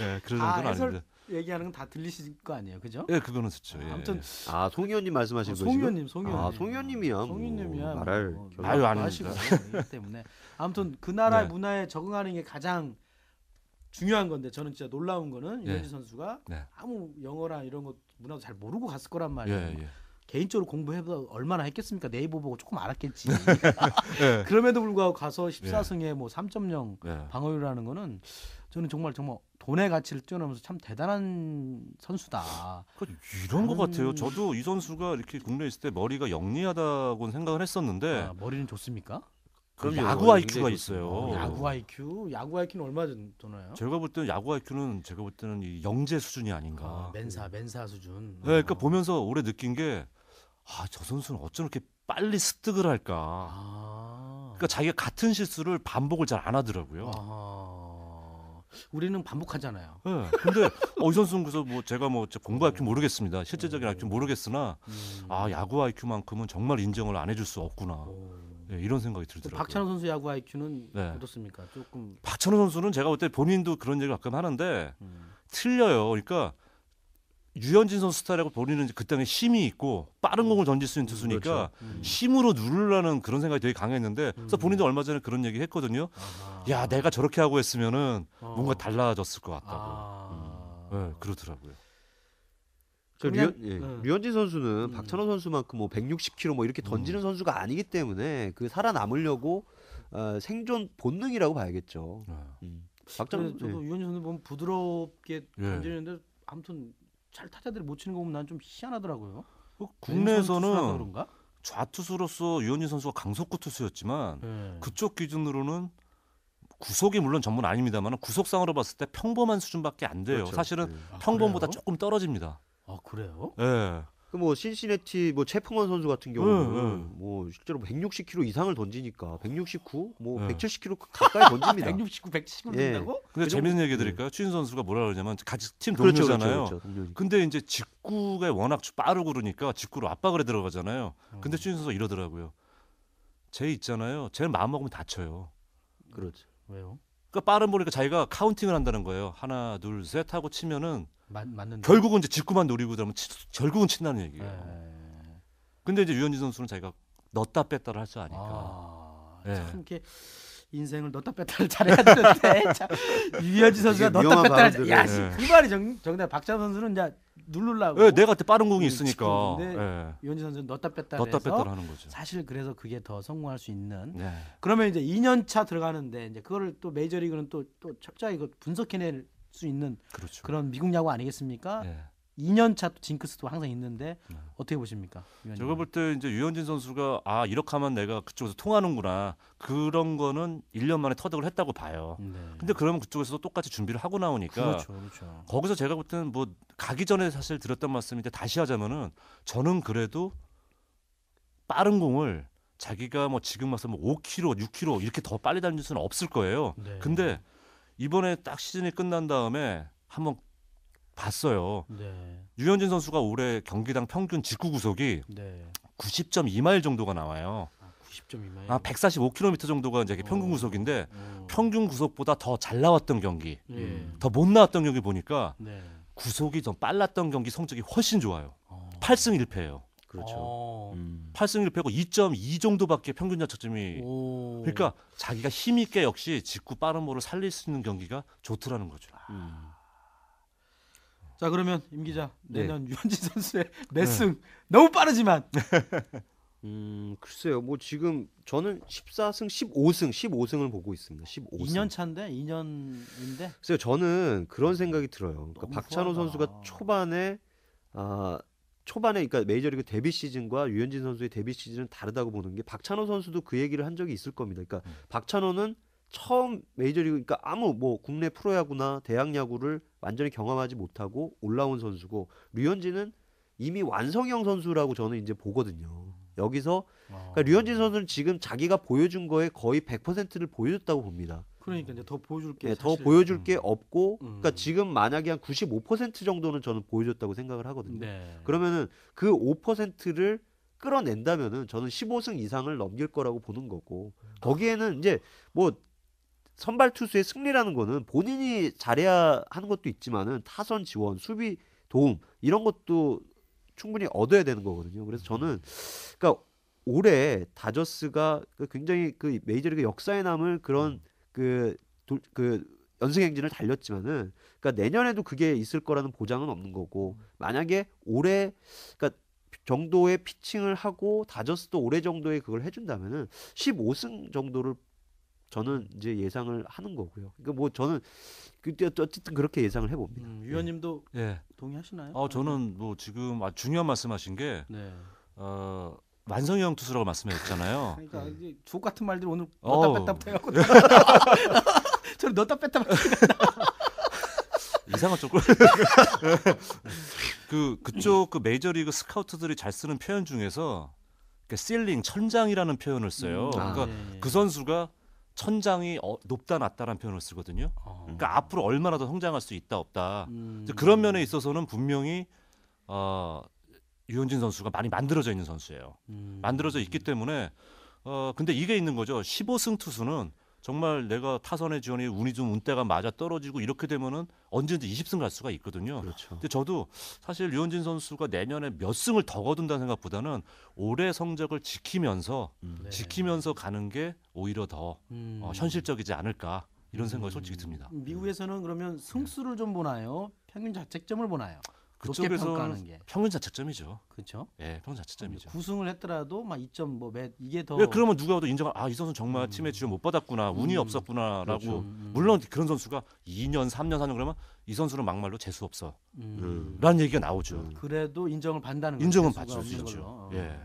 예, 그런 다 정도는 해설 아닌데. 얘기하는 건 다 들리실 거 아니에요, 그죠? 예, 그거는 좋죠. 예. 아무튼 아, 송 의원님 말씀하시는 거죠? 송의원님, 송의원님. 아, 송 의원님이야. 뭐 송의원님이야. 말할 뭐, 결- 아유, 아닙니다. 하시고 이기 때문에 아무튼 그 나라의 네. 문화에 적응하는 게 가장 중요한 건데 저는 진짜 놀라운 거는 네. 유현진 선수가 네. 아무 영어랑 이런 것 문화도 잘 모르고 갔을 거란 예, 말이에요. 예. 개인적으로 공부해서 얼마나 했겠습니까? 네이버 보고 조금 알았겠지. 예. 그럼에도 불구하고 가서 14승에 뭐 3.0 예. 방어율이라는 거는 저는 정말 돈의 가치를 뛰어넘어서 참 대단한 선수다. 그러니까 이런 것 다른- 같아요. 저도 이 선수가 이렇게 국내에 있을 때 머리가 영리하다고 생각을 했었는데 아, 머리는 좋습니까? 그 그럼요. 야구 굉장히 IQ가 좋습니다. 있어요. 야구 IQ는 얼마 되나요? 제가 볼 때는 야구 IQ는 제가 볼 때는 이 영재 수준이 아닌가. 맨사 수준. 네, 그러니까 보면서 올해 느낀 게 저 선수는 어쩜 이렇게 빨리 습득을 할까. 그러니까 자기가 같은 실수를 반복을 잘 안 하더라고요. 우리는 반복하잖아요. 네, 근데 이 선수는 그래서 뭐 제가 뭐 공부 IQ 모르겠습니다. 실제적인 IQ 모르겠으나 야구 IQ만큼은 정말 인정을 안 해줄 수 없구나. 네, 이런 생각이 들더라고요. 박찬호 선수 야구 IQ는 네. 어떻습니까? 조금 박찬호 선수는 제가 볼 때 본인도 그런 얘기 가끔 하는데 틀려요. 그러니까 유현진 선수 스타일하고 본인은 그 땅에 힘이 있고 빠른 공을 던질 수 있는 투수니까 힘으로 누르려는 그런 생각이 되게 강했는데 그래서 본인도 얼마 전에 그런 얘기 했거든요. 야, 내가 저렇게 하고 했으면은 뭔가 달라졌을 것 같다고. 네, 그러더라고요. 그냥- 류현진 선수는 박찬호 선수만큼 뭐 160km 뭐 이렇게 던지는 선수가 아니기 때문에 그 살아남으려고 생존 본능이라고 봐야겠죠. 박찬호 그래서 저도 예. 유현진 선수 보면 부드럽게 예. 던지는데 아무튼 잘 타자들이 못 치는 거 보면 난 좀 희한하더라고요. 왼손 투수라서 국내에서는 그런가? 좌투수로서 유현진 선수가 강속구 투수였지만 네. 그쪽 기준으로는 구속이 물론 전문 아닙니다만 구속상으로 봤을 때 평범한 수준밖에 안 돼요. 그렇죠. 사실은 예. 평범보다 그래요? 조금 떨어집니다. 그래요? 예. 그 뭐 신시내티 뭐 채프먼 선수 같은 경우는 뭐 실제로 160km 이상을 던지니까 169, 뭐 170km 가까이 던집니다. 169, 170을 예. 던다고? 근데 그 재밌는 정도- 얘기 드릴까요? 추신 선수가 뭐라 그러냐면 같이 팀 그렇죠, 동료잖아요. 그렇죠, 동료니까. 근데 이제 직구가 워낙 빠르고 그러니까 직구로 압박을 해 들어가잖아요. 근데 추신 선수가 이러더라고요. 쟤 있잖아요. 쟤는 마음 먹으면 다쳐요. 그렇죠. 왜요? 그러니까 빠른 보니까 자기가 카운팅을 한다는 거예요. 하나, 둘, 셋 하고 치면은 맞는데. 결국은 이제 직구만 노리고 그러면 결국은 친다는 얘기예요. 예. 근데 이제 유현진 선수는 자기가 넣었다 뺐다를 할 줄 아니까. 예. 참 이렇게 인생을 넣다 뺐다를 잘해야 되는데 참, 유현진 선수가 되게 넣다 위험한 뺐다를 발언들을- 야, 예. 그 말이 정답. 박찬호 선수는 이제 누르려고. 예, 내가 그때 빠른 공이 있으니까. 직구인데 예. 유현진 선수는 넣다 뺐다를 넣었다 해서 뺐다를 하는 거죠. 사실 그래서 그게 더 성공할 수 있는. 네. 그러면 이제 2년 차 들어가는데 이제 그거를 또 메이저리그는 또 철저히 이거 분석해낼 수 있는 그렇죠. 그런 미국 야구 아니겠습니까? 예. 2년 차 징크스도 항상 있는데 네. 어떻게 보십니까? 위원님? 제가 볼 때 이제 유현진 선수가 이렇게 하면 내가 그쪽에서 통하는구나. 그런 거는 1년 만에 터득을 했다고 봐요. 네. 근데 그러면 그쪽에서도 똑같이 준비를 하고 나오니까 그렇죠. 거기서 제가 볼 때는 뭐 가기 전에 사실 드렸던 말씀인데 다시 하자면은 저는 그래도 빠른 공을 자기가 뭐 지금 와서 뭐 5km, 6km 이렇게 더 빨리 달릴 수는 없을 거예요. 네. 근데 이번에 딱 시즌이 끝난 다음에 한번 봤어요. 네. 유현진 선수가 올해 경기당 평균 직구 구속이 네. 90.2마일 정도가 나와요. 90.2마일. 145km 정도가 이제 평균 구속인데 평균 구속보다 더 잘 나왔던 경기, 예. 더 못 나왔던 경기 보니까 네. 구속이 더 빨랐던 경기 성적이 훨씬 좋아요. 어. 8승 1패예요. 그렇죠. 어. 8승 1패고 2.2 정도밖에 평균 자책점이. 오. 그러니까 자기가 힘 있게 역시 직구 빠른 볼을 살릴 수 있는 경기가 좋더라는 거죠. 자 그러면 임 기자 네. 내년 유현진 선수의 매승 너무 빠르지만 글쎄요. 뭐 지금 저는 14승, 15승을 보고 있습니다. 15승. 2년 차인데 2년인데 글쎄요. 저는 그런 생각이 들어요. 그러니까 너무 박찬호 후하다. 선수가 초반에 그러니까 메이저리그 데뷔 시즌과 유현진 선수의 데뷔 시즌은 다르다고 보는 게 박찬호 선수도 그 얘기를 한 적이 있을 겁니다. 그러니까 박찬호는 처음 메이저리그 그러니까 아무 뭐 국내 프로야구나 대학 야구를 완전히 경험하지 못하고 올라온 선수고 류현진은 이미 완성형 선수라고 저는 이제 보거든요. 여기서 그러니까 류현진 선수는 지금 자기가 보여준 거에 거의 100%를 보여줬다고 봅니다. 그러니까 이제 더 보여줄 게 네, 더 사실- 보여줄 게 없고 그러니까 지금 만약에 한 95% 정도는 저는 보여줬다고 생각을 하거든요. 네. 그러면은 그 5%를 끌어낸다면은 저는 15승 이상을 넘길 거라고 보는 거고 거기에는 이제 뭐 선발 투수의 승리라는 거는 본인이 잘해야 하는 것도 있지만은 타선 지원, 수비 도움 이런 것도 충분히 얻어야 되는 거거든요. 그래서 저는 그러니까 올해 다저스가 굉장히 그 메이저리그 역사에 남을 그런 그 연승 행진을 달렸지만은 그러니까 내년에도 그게 있을 거라는 보장은 없는 거고 만약에 올해 그러니까 정도의 피칭을 하고 다저스도 올해 정도의 그걸 해준다면은 15승 정도를 저는 이제 예상을 하는 거고요. 그러니까 뭐 저는 그때 어쨌든 그렇게 예상을 해봅니다. 위원님도 예. 동의하시나요? 저는 뭐 지금 아주 중요한 말씀하신 게 네. 완성형 투수라고 말씀하셨잖아요. 그러니까 이제 주옥 같은 말들 오늘 어우. 넣다 뺐다 해갖고 저를 넣다 뺐다 이상한 쪽으로 그쪽 그 메이저리그 스카우트들이 잘 쓰는 표현 중에서 실링 천장이라는 표현을 써요. 그러니까 네. 그 선수가 천장이 높다 낮다라는 표현을 쓰거든요. 그러니까 앞으로 얼마나 더 성장할 수 있다 없다. 이제 그런 면에 있어서는 분명히 류현진 선수가 많이 만들어져 있는 선수예요. 만들어져 있기 때문에 근데 이게 있는 거죠. 15승 투수는 정말 내가 타선의 지원이 운이 좀 운때가 맞아 떨어지고 이렇게 되면은 언제든지 20승 갈 수가 있거든요. 그렇죠. 근데 저도 사실 류현진 선수가 내년에 몇 승을 더 거둔다는 생각보다는 올해 성적을 지키면서 가는 게 오히려 더 현실적이지 않을까 이런 생각이 솔직히 듭니다. 미국에서는 그러면 승수를 좀 보나요? 평균 자책점을 보나요? 높게 평가하는 그쪽에서는 게. 평균 자책점이죠. 그렇죠. 예, 평균 자책점이죠. 9승을 했더라도 막 2점 이게 더 예, 그러면 누가 봐도 인정할 이 선수 정말 팀에 지원 못 받았구나 운이 없었구나라고 그렇죠. 물론 그런 선수가 2년 3년 4년 그러면 이 선수는 막말로 재수 없어 라는 얘기가 나오죠. 그래도 인정을 받는다는 인정은 거죠. 받죠. 재수가 없는 그렇죠. 걸로. 예.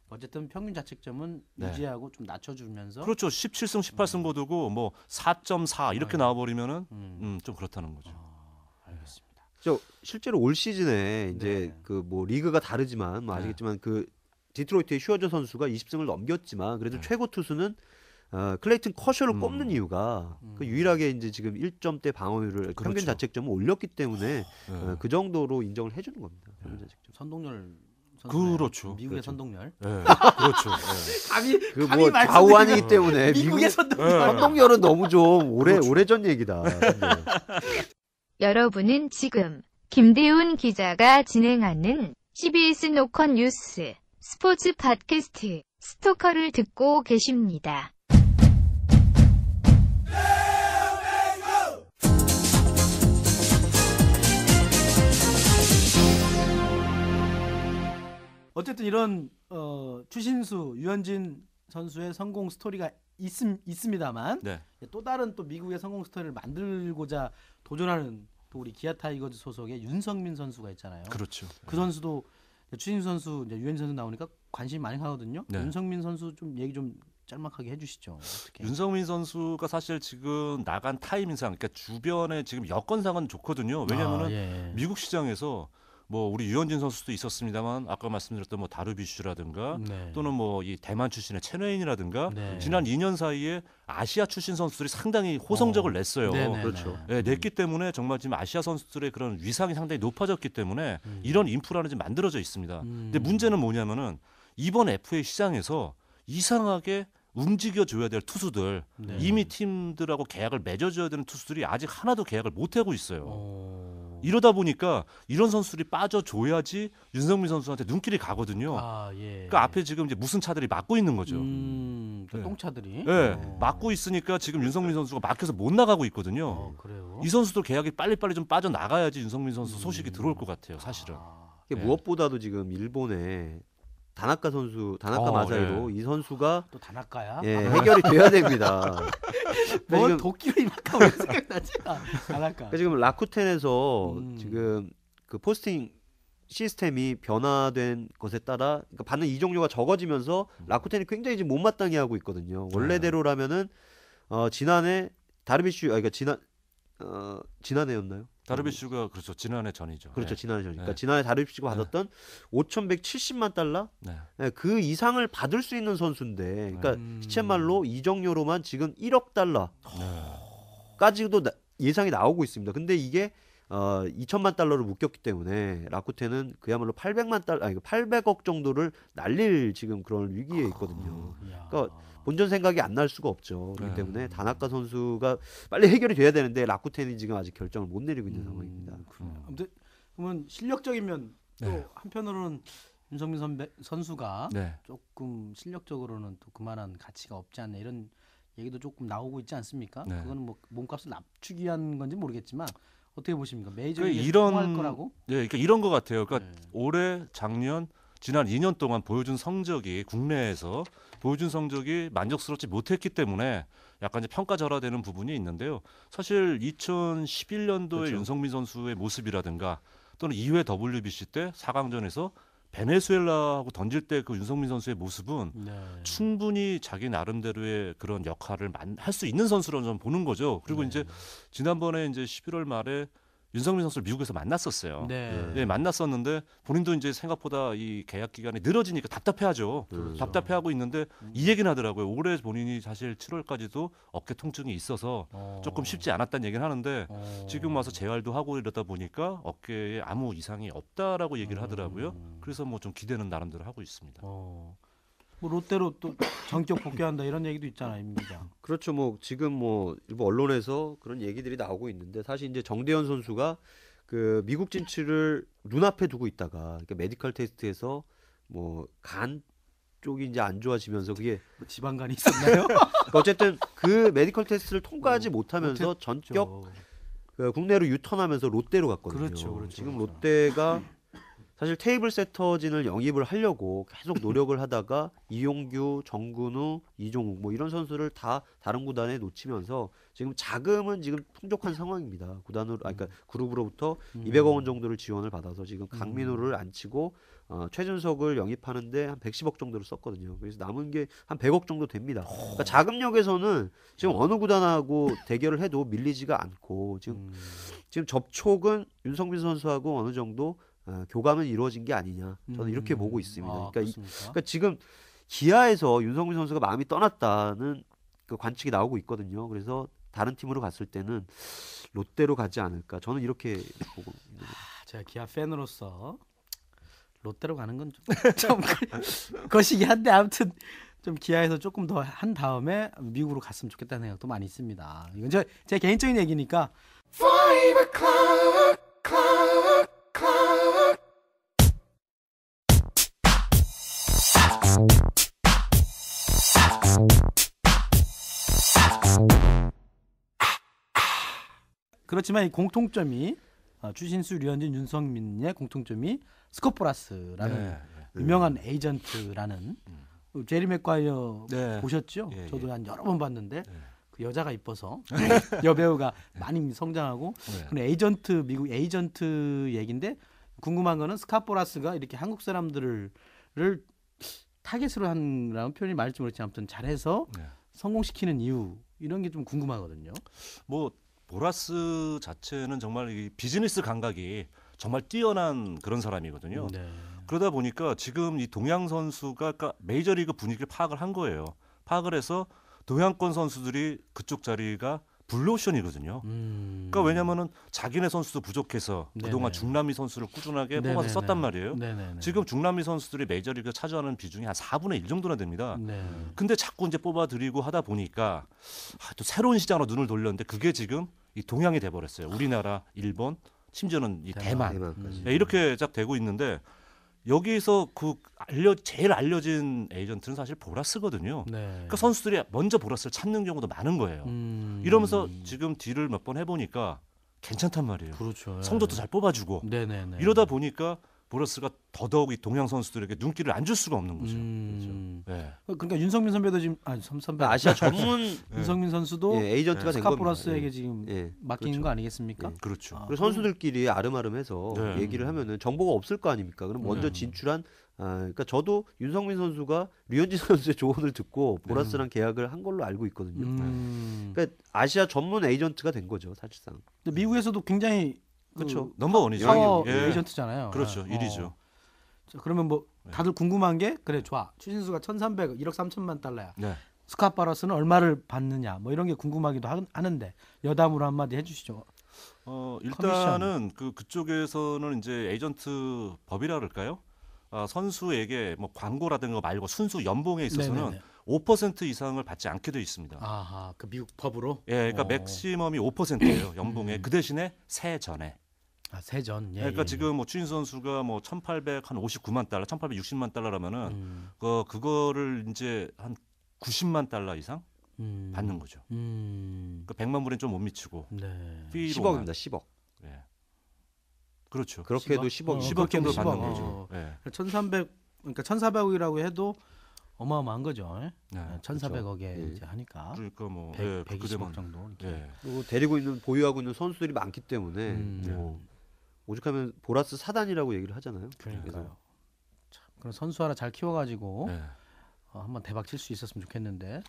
어쨌든 평균 자책점은 네. 유지하고 좀 낮춰주면서 그렇죠. 17승 18승 거두고 뭐 4.4 이렇게 나와 버리면은 좀 그렇다는 거죠. 알겠습니다. 저 실제로 올 시즌에 이제 네. 그 뭐 리그가 다르지만 뭐 아시겠지만 그 디트로이트의 슈어저 선수가 20승을 넘겼지만 그래도 최고 투수는 클레이튼 커셔를 꼽는 이유가 그 유일하게 이제 지금 1점대 방어율을 평균 그렇죠. 자책점을 올렸기 때문에 예. 그 정도로 인정을 해주는 겁니다. 평균 자책점. 선동열 선수네요. 그렇죠. 미국의 그렇죠. 선동열. 예. 그렇죠. 예. 감히 그 감히 뭐 말씀드리면 좌우 아니기 때문에 미국의 선동열. 선동열은 너무 좀 그렇죠. 오래전 얘기다. 근데. 여러분은 지금 김대훈 기자가 진행하는 CBS 노컷 뉴스 스포츠 팟캐스트 스토커를 듣고 계십니다. 어쨌든 이런 추신수 유현진 선수의 성공 스토리가 있습니다만 네. 또 다른 또 미국의 성공 스토리를 만들고자 도전하는 또 우리 기아 타이거즈 소속의 윤성민 선수가 있잖아요. 그렇죠. 그 선수도 추신수 선수, 이제 유현진 선수 나오니까 관심이 많이 가거든요. 네. 윤성민 선수 좀 얘기 좀 짤막하게 해주시죠. 어떻게? 윤성민 선수가 사실 지금 나간 타이밍상 그러니까 주변에 지금 여건상은 좋거든요. 왜냐하면은 예. 미국 시장에서 뭐 우리 유현진 선수도 있었습니다만 아까 말씀드렸던 뭐 다르비슈라든가 네. 또는 뭐 이 대만 출신의 체너인이라든가 네. 지난 2년 사이에 아시아 출신 선수들이 상당히 호성적을 냈어요. 네네네. 그렇죠. 네, 냈기 때문에 정말 지금 아시아 선수들의 그런 위상이 상당히 높아졌기 때문에 이런 인프라는 지금 만들어져 있습니다. 근데 문제는 뭐냐면은 이번 FA 시장에서 이상하게 움직여줘야 될 투수들 네. 이미 팀들하고 계약을 맺어줘야 되는 투수들이 아직 하나도 계약을 못 하고 있어요. 어. 이러다 보니까 이런 선수들이 빠져줘야지 윤성민 선수한테 눈길이 가거든요. 아 예. 그러니까 앞에 지금 이제 무슨 차들이 막고 있는 거죠. 그 네. 똥차들이. 네, 막고 있으니까 지금 윤성민 선수가 막혀서 못 나가고 있거든요. 그래요. 이 선수도 계약이 빨리빨리 좀 빠져나가야지 윤성민 선수 소식이 들어올 것 같아요. 사실은. 이게 네. 무엇보다도 지금 일본의 다나카 마사히로 이 선수가 또 다나카야? 예, 해결이 돼야 됩니다. 뭐 지금- 도끼로 이만큼 왜 생각나지? 다나카. 그러니까 지금 라쿠텐에서 음. 지금 그 포스팅 시스템이 변화된 것에 따라 그러니까 받는 이적료가 적어지면서 라쿠텐이 굉장히 지금 못마땅해 하고 있거든요. 원래대로라면은 지난해 다르비슈 그러니까 지난해였나요? 다르비슈가 그렇죠. 지난해 전이죠. 그렇죠. 네. 지난해 전. 그러니까 네. 지난해 다르비슈가 받았던 5,170만 달러? 네. 네, 그 이상을 받을 수 있는 선수인데, 그러니까 시쳇말로 이적료로만 지금 1억 달러까지도 예상이 나오고 있습니다. 근데 이게 2천만 달러를 묶였기 때문에 라쿠텐은 그야말로 800억 정도를 날릴 지금 그런 위기에 있거든요. 그러니까 본전 생각이 안 날 수가 없죠. 그렇기 때문에 다나카 선수가 빨리 해결이 돼야 되는데 라쿠텐이 지금 아직 결정을 못 내리고 있는 상황입니다. 아무튼 그러면 실력적이면 또 네. 한편으로는 윤성민 선수가 네. 조금 실력적으로는 또 그만한 가치가 없지 않나 이런 얘기도 조금 나오고 있지 않습니까? 네. 그거는 뭐 몸값을 낮추기 위한 건지 모르겠지만 어떻게 보십니까? 그러니까 메이저리그에 이런 통할 거라고? 예, 그러니까 이런 것 같아요. 그러니까 네. 올해, 작년, 지난 2년 동안 보여준 성적이 국내에서 보여준 성적이 만족스럽지 못했기 때문에 약간 이제 평가절하되는 부분이 있는데요. 사실 2011년도에 그렇죠. 윤성민 선수의 모습이라든가 또는 2회 WBC 때 4강전에서 베네수엘라하고 던질 때 그 윤성민 선수의 모습은 네. 충분히 자기 나름대로의 그런 역할을 할 수 있는 선수로 좀 보는 거죠. 그리고 이제 지난번에 이제 11월 말에 윤성민 선수를 미국에서 만났었어요. 네. 네, 만났었는데 본인도 이제 생각보다 이 계약 기간이 늘어지니까 답답해하죠. 답답해하고 있는데 이 얘기는 하더라고요. 올해 본인이 사실 7월까지도 어깨 통증이 있어서 조금 쉽지 않았다는 얘기는 하는데 지금 와서 재활도 하고 이러다 보니까 어깨에 아무 이상이 없다라고 얘기를 하더라고요. 그래서 뭐 좀 기대는 나름대로 하고 있습니다. 뭐 롯데로 또 전격 복귀한다 이런 얘기도 있잖아요, 임 기자. 그렇죠. 뭐 지금 뭐 일부 언론에서 그런 얘기들이 나오고 있는데 사실 이제 정대현 선수가 그 미국 진출을 눈앞에 두고 있다가 그러니까 메디컬 테스트에서 뭐 간 쪽이 이제 안 좋아지면서 그게 뭐 지방간이 있었나요? 어쨌든 그 메디컬 테스트를 통과하지 못하면서 전격 그 국내로 유턴하면서 롯데로 갔거든요. 그렇죠. 지금 롯데가 사실 테이블 세터진을 영입을 하려고 계속 노력을 하다가 이용규, 정근우, 이종욱 뭐 이런 선수를 다 다른 구단에 놓치면서 지금 자금은 지금 풍족한 상황입니다. 그러니까 그룹으로부터 200억 원 정도를 지원을 받아서 지금 강민호를 안 치고 최준석을 영입하는데 한 110억 정도를 썼거든요. 그래서 남은 게 한 100억 정도 됩니다. 그러니까 자금력에서는 지금 어느 구단하고 대결을 해도 밀리지가 않고 지금 접촉은 윤성민 선수하고 어느 정도 교감은 이루어진 게 아니냐 저는 이렇게 보고 있습니다. 그러니까 지금 기아에서 윤성민 선수가 마음이 떠났다는 그 관측이 나오고 있거든요. 그래서 다른 팀으로 갔을 때는 롯데로 가지 않을까 저는 이렇게 보고 있는 거예요. 제가 기아 팬으로서 롯데로 가는 건 좀 거시기 한데 아무튼 좀 기아에서 조금 더 한 다음에 미국으로 갔으면 좋겠다는 생각도 많이 있습니다. 이건 제 개인적인 얘기니까. 그렇지만 이 공통점이 추신수, 류현진, 윤성민의 공통점이 스코포라스라는 유명한 에이전트라는 제리 맥과이어 네. 보셨죠? 예, 저도 예. 한 여러 번 봤는데 그 여자가 이뻐서 여배우가 많이 성장하고 그런 에이전트 미국 에이전트 얘긴데 궁금한 거는 스카포라스가 이렇게 한국 사람들을 타겟으로 한라는 표현이 맞을지 모르겠지만 아무튼 잘해서 성공시키는 이유 이런 게 좀 궁금하거든요. 뭐 보라스 자체는 정말 이 비즈니스 감각이 정말 뛰어난 그런 사람이거든요. 네. 그러다 보니까 지금 이 동양 선수가 그러니까 메이저리그 분위기를 파악을 한 거예요. 파악을 해서 동양권 선수들이 그쪽 자리가 블루오션이거든요. 그러니까 왜냐면은 자기네 선수도 부족해서 그동안 중남미 선수를 꾸준하게 뽑아서 썼단 말이에요. 지금 중남미 선수들이 메이저리그 차지하는 비중이 한 4분의 1 정도나 됩니다. 근데 자꾸 이제 뽑아들이고 하다 보니까 또 새로운 시장으로 눈을 돌렸는데 그게 지금 이 동양이 돼버렸어요. 우리나라, 일본, 심지어는 이 대만. 네, 이렇게 쫙 되고 있는데 여기서 그 제일 알려진 에이전트는 사실 보라스거든요. 그러니까 선수들이 먼저 보라스를 찾는 경우도 많은 거예요. 이러면서 지금 딜을 몇 번 해보니까 괜찮단 말이에요. 그렇죠. 성적도 잘 뽑아주고 이러다 보니까 보라스가 더더욱 이 동양 선수들에게 눈길을 안 줄 수가 없는 거죠. 네. 그러니까 윤성민 선배도 지금 선배 아시아 전문 윤성민 선수도 에이전트가 된 겁니다. 스카포라스에게 지금 맡기는 그렇죠. 거 아니겠습니까? 그렇죠. 그리고 선수들끼리 아름아름해서 얘기를 하면은 정보가 없을 거 아닙니까? 그럼 먼저 진출한 그러니까 저도 윤성민 선수가 류현진 선수의 조언을 듣고 보라스랑 계약을 한 걸로 알고 있거든요. 그러니까 아시아 전문 에이전트가 된 거죠, 사실상. 근데 미국에서도 굉장히 그렇죠. 넘버 원이죠. 파워 예. 에이전트잖아요. 그렇죠. 1위죠. 자, 그러면 뭐 다들 궁금한 게 그래 좋아. 추신수가 1,300 1억 3천만 달러야. 네. 스캇 바러스는 얼마를 받느냐 뭐 이런 게 궁금하기도 하는데 여담으로 한마디 해주시죠. 일단은 그쪽에서는 이제 에이전트 법이라 그럴까요? 선수에게 뭐 광고라든가 말고 순수 연봉에 있어서는 네네네. 5% 이상을 받지 않게 돼 있습니다. 아하, 그 미국 법으로. 예, 그러니까 맥시멈이 5%예요. 연봉에. 그 대신에 세전에. 세전. 예, 그러니까 예. 지금 뭐 추신 선수가 뭐 1,859만 달러, 1,860만 달러라면은 그거를 이제 한 90만 달러 이상 받는 거죠. 그러니까 100만 불엔 좀 못 미치고. 네. 10억입니다. 10억. 예. 그렇죠. 그렇게 해도 10억. 10억 정도 그렇게 받는 10억. 거죠. 예. 1,300 그러니까 1,400억이라고 해도 어마어마한 거죠. 네. 1,400억에 그렇죠. 이제 하니까 그러니까 뭐 100, 그렇게 120억 되면 정도. 이렇게. 예. 그리고 데리고 있는 보유하고 있는 선수들이 많기 때문에 뭐 오죽하면 보라스 사단이라고 얘기를 하잖아요. 그러니까요. 참, 그런 선수 하나 잘 키워가지고 네. 한번 대박 칠 수 있었으면 좋겠는데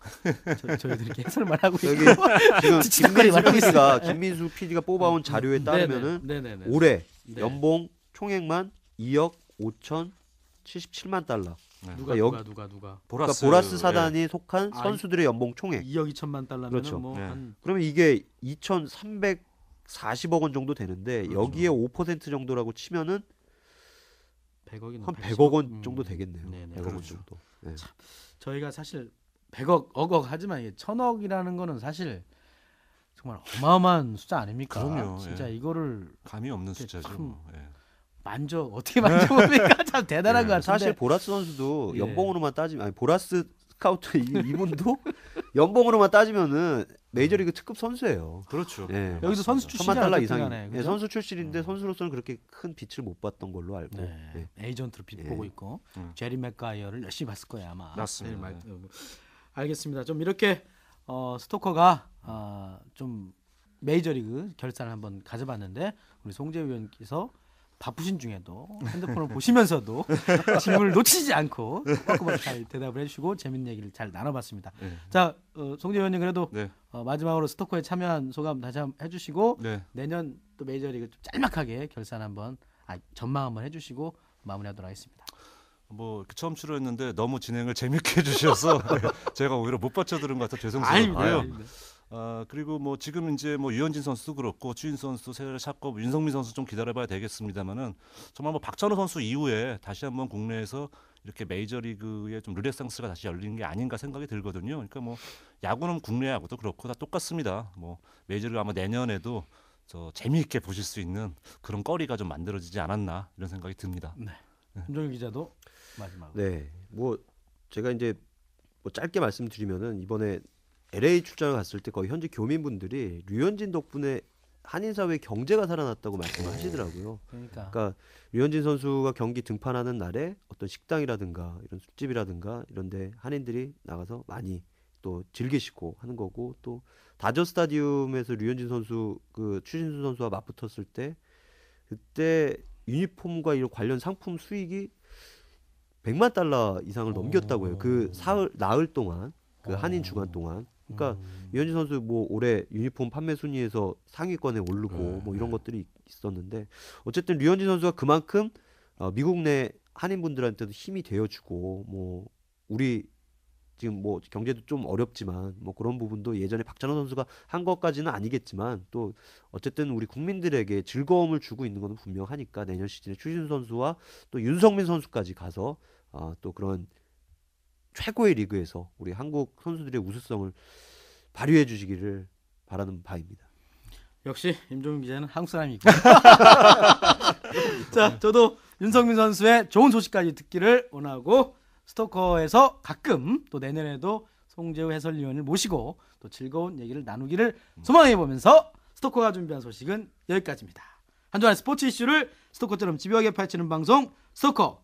저희들이 이렇게 해설만 하고 여기 있고 지금 지적거리 말하고 있어요. 김민수 PD가 뽑아온 자료에 따르면은 네네네. 올해 네. 연봉 총액만 2억 5,077만 달러. 네. 누가 그러니까 누가 그러니까 보라스 사단이 속한 아, 선수들의 연봉 총액. 2억 2천만 달러면 그렇죠. 뭐 네. 한 그러면 이게 2,340억 원 정도 되는데 그렇죠. 여기에 5% 정도라고 치면은 100억이나 한 100억 원 정도 되겠네요. 네네. 100억 원 그렇죠. 정도. 네. 저희가 사실 100억 억억 하지만 이게 1,000억이라는 거는 사실 정말 어마어마한 숫자 아닙니까? 그럼요, 진짜 예. 이거를 감이 없는 이렇게 숫자죠. 큰- 뭐. 예. 어떻게 만져봅니까? 참 대단한 예. 것 같은데. 사실 보라스 선수도 예. 연봉으로만 따지면 아니 보라스 스카우트 이분도 연봉으로만 따지면은 메이저리그 특급 선수예요. 그렇죠. 예. 여기서 선수 천만 출신이 달러 어쨌든 이상이. 간에, 예, 그죠? 선수 출신인데 선수로서는 그렇게 큰 빛을 못 봤던 걸로 알고. 네. 예. 에이전트로 빛 예. 보고 있고 제리 맥가이어를 열심히 봤을 거예요 아마. 맞습니다. 네, 알겠습니다. 좀 이렇게 스토커가 좀 메이저리그 결산을 한번 가져봤는데 우리 송재 의원께서 바쁘신 중에도 핸드폰을 보시면서도 질문을 놓치지 않고 꼬박꼬박 잘 대답을 해주시고 재밌는 얘기를 잘 나눠봤습니다. 네. 자, 송재 의원님 그래도 네. 마지막으로 스토커에 참여한 소감 다시 한번 해주시고 네. 내년 또 메이저리그 좀 짤막하게 결산 한번 전망 한번 해주시고 마무리하도록 하겠습니다. 뭐 이렇게 처음 출연했는데 너무 진행을 재밌게 해주셔서 제가 오히려 못 받쳐들은 것 같아 죄송스럽고요. 아닙니다. 그리고 뭐 지금 이제 뭐 유현진 선수도 그렇고 추인 선수 세례를 찾고 윤성민 선수 좀 기다려봐야 되겠습니다만은 정말 뭐 박찬호 선수 이후에 다시 한번 국내에서 이렇게 메이저리그의 좀 르네상스가 다시 열리는 게 아닌가 생각이 들거든요. 그러니까 뭐 야구는 국내 야구도 그렇고 다 똑같습니다. 뭐 메이저리그 아마 내년에도 재미있게 보실 수 있는 그런 거리가 좀 만들어지지 않았나 이런 생각이 듭니다. 네. 김종일 기자도 마지막으로. 네. 뭐 제가 이제 뭐 짧게 말씀드리면은 이번에 LA 출장을 갔을 때 거의 현지 교민분들이 류현진 덕분에 한인 사회 경제가 살아났다고 말씀을 하시더라고요. 그러니까 류현진 선수가 경기 등판하는 날에 어떤 식당이라든가 이런 술집이라든가 이런데 한인들이 나가서 많이 또 즐기시고 하는 거고 또 다저 스타디움에서 류현진 선수 추신수 선수와 맞붙었을 때 그때 유니폼과 이런 관련 상품 수익이 100만 달러 이상을 넘겼다고 해요. 그 나흘 동안 그 한인 주간 동안. 그러니까 류현진 선수 뭐 올해 유니폼 판매 순위에서 상위권에 오르고 뭐 이런 것들이 있었는데 어쨌든 류현진 선수가 그만큼 미국 내 한인분들한테도 힘이 되어주고 뭐 우리 지금 뭐 경제도 좀 어렵지만 뭐 그런 부분도 예전에 박찬호 선수가 한 것까지는 아니겠지만 또 어쨌든 우리 국민들에게 즐거움을 주고 있는 것은 분명하니까 내년 시즌에 추신수 선수와 또 윤성민 선수까지 가서 또 그런 최고의 리그에서 우리 한국 선수들의 우수성을 발휘해 주시기를 바라는 바입니다. 역시 임종민 기자는 한국 사람이고. 자, 저도 윤성민 선수의 좋은 소식까지 듣기를 원하고 스토커에서 가끔 또 내년에도 송재우 해설위원을 모시고 또 즐거운 얘기를 나누기를 소망해 보면서 스토커가 준비한 소식은 여기까지입니다. 한 주간의 스포츠 이슈를 스토커처럼 집요하게 파헤치는 방송 스토커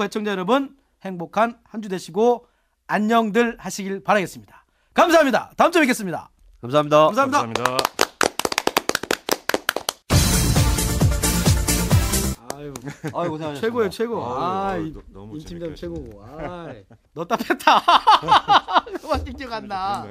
애청자 여러분 행복한 한 주 되시고 안녕들 하시길 바라겠습니다. 감사합니다. 다음 주에 뵙겠습니다. 감사합니다. 감사합니다. 아유 고생하셨습니다. 최고예요, 최고. 너무 인팀장 재밌게 최고고. 너 답했다. 그만 찍지 간다.